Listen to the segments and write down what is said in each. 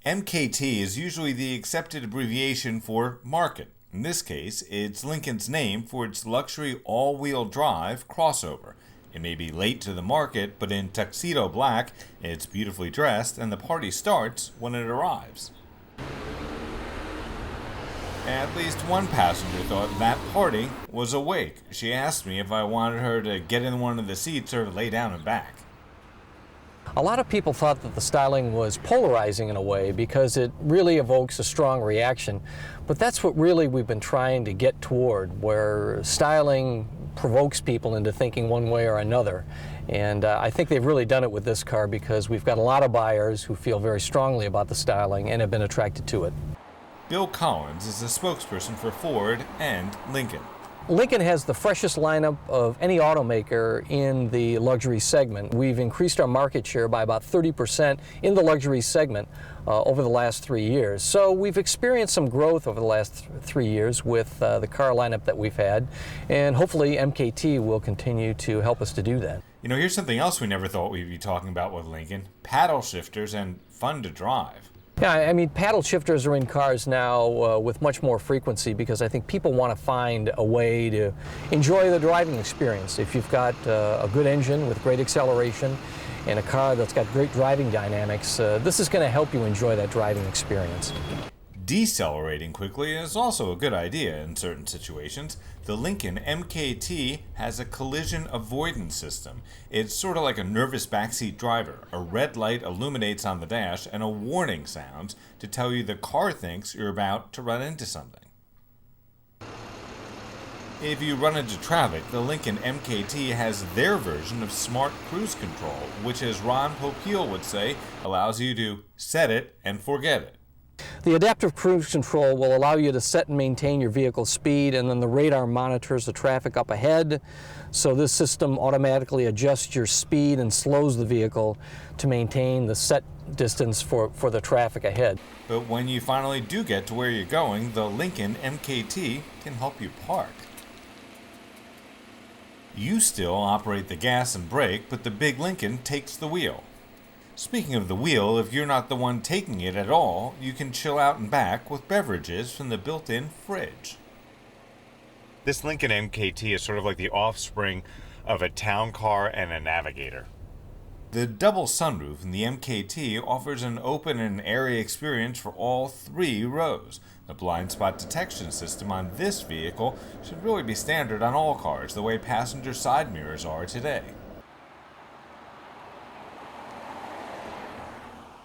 MKT is usually the accepted abbreviation for market. In this case, it's Lincoln's name for its luxury all-wheel drive crossover. It may be late to the market, but in tuxedo black, it's beautifully dressed, and the party starts when it arrives. At least one passenger thought that party was awake. She asked me if I wanted her to get in one of the seats or lay down and back. A lot of people thought that the styling was polarizing in a way because it really evokes a strong reaction. But that's what really we've been trying to get toward, where styling provokes people into thinking one way or another. And I think they've really done it with this car because we've got a lot of buyers who feel very strongly about the styling and have been attracted to it. Bill Collins is the spokesperson for Ford and Lincoln. Lincoln has the freshest lineup of any automaker in the luxury segment. We've increased our market share by about 30% in the luxury segment over the last 3 years. So we've experienced some growth over the last 3 years with the car lineup that we've had, and hopefully MKT will continue to help us to do that. You know, here's something else we never thought we'd be talking about with Lincoln: paddle shifters and fun to drive. Yeah, I mean, paddle shifters are in cars now with much more frequency because I think people want to find a way to enjoy the driving experience. If you've got a good engine with great acceleration and a car that's got great driving dynamics, this is going to help you enjoy that driving experience. Decelerating quickly is also a good idea in certain situations. The Lincoln MKT has a collision avoidance system. It's sort of like a nervous backseat driver. A red light illuminates on the dash and a warning sounds to tell you the car thinks you're about to run into something. If you run into traffic, the Lincoln MKT has their version of smart cruise control, which, as Ron Popeil would say, allows you to set it and forget it. The adaptive cruise control will allow you to set and maintain your vehicle's speed, and then the radar monitors the traffic up ahead. So this system automatically adjusts your speed and slows the vehicle to maintain the set distance for the traffic ahead. But when you finally do get to where you're going, the Lincoln MKT can help you park. You still operate the gas and brake, but the big Lincoln takes the wheel. Speaking of the wheel, if you're not the one taking it at all, you can chill out and back with beverages from the built-in fridge. This Lincoln MKT is sort of like the offspring of a town car and a Navigator. The double sunroof in the MKT offers an open and airy experience for all 3 rows. The blind spot detection system on this vehicle should really be standard on all cars, the way passenger side mirrors are today.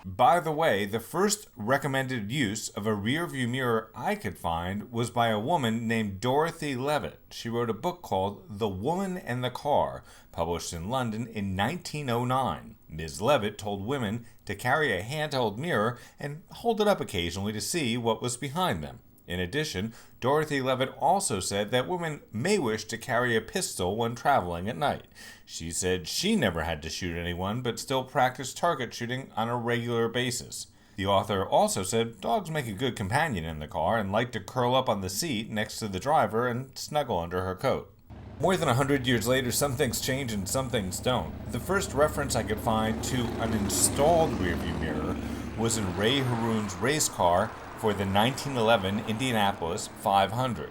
By the way, the first recommended use of a rearview mirror I could find was by a woman named Dorothy Levitt. She wrote a book called The Woman and the Car, published in London in 1909. Ms. Levitt told women to carry a handheld mirror and hold it up occasionally to see what was behind them. In addition, Dorothy Levitt also said that women may wish to carry a pistol when traveling at night. She said she never had to shoot anyone, but still practiced target shooting on a regular basis. The author also said dogs make a good companion in the car and like to curl up on the seat next to the driver and snuggle under her coat. More than 100 years later, some things change and some things don't. The first reference I could find to an installed rearview mirror was in Ray Haroon's race car for the 1911 Indianapolis 500.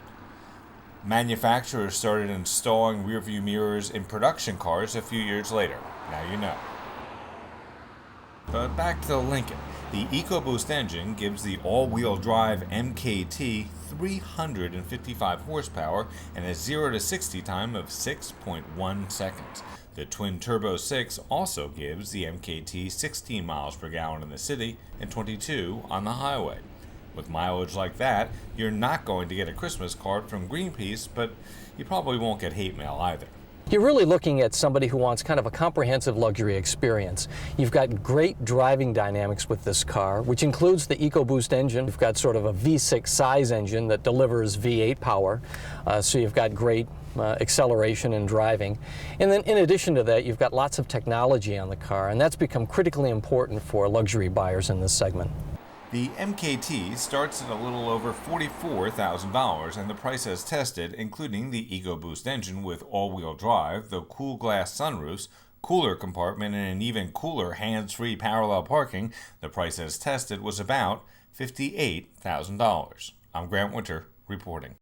Manufacturers started installing rearview mirrors in production cars a few years later. Now you know. But back to the Lincoln. The EcoBoost engine gives the all-wheel drive MKT 355 horsepower and a 0 to 60 time of 6.1 seconds. The twin-turbo 6 also gives the MKT 16 miles per gallon in the city and 22 on the highway. With mileage like that, you're not going to get a Christmas card from Greenpeace, but you probably won't get hate mail either. You're really looking at somebody who wants kind of a comprehensive luxury experience. You've got great driving dynamics with this car, which includes the EcoBoost engine. You've got sort of a V6 size engine that delivers V8 power, so you've got great acceleration and driving. And then in addition to that, you've got lots of technology on the car, and that's become critically important for luxury buyers in this segment. The MKT starts at a little over $44,000, and the price as tested, including the EcoBoost engine with all-wheel drive, the cool glass sunroofs, cooler compartment and an even cooler hands-free parallel parking, the price as tested was about $58,000. I'm Grant Winter reporting.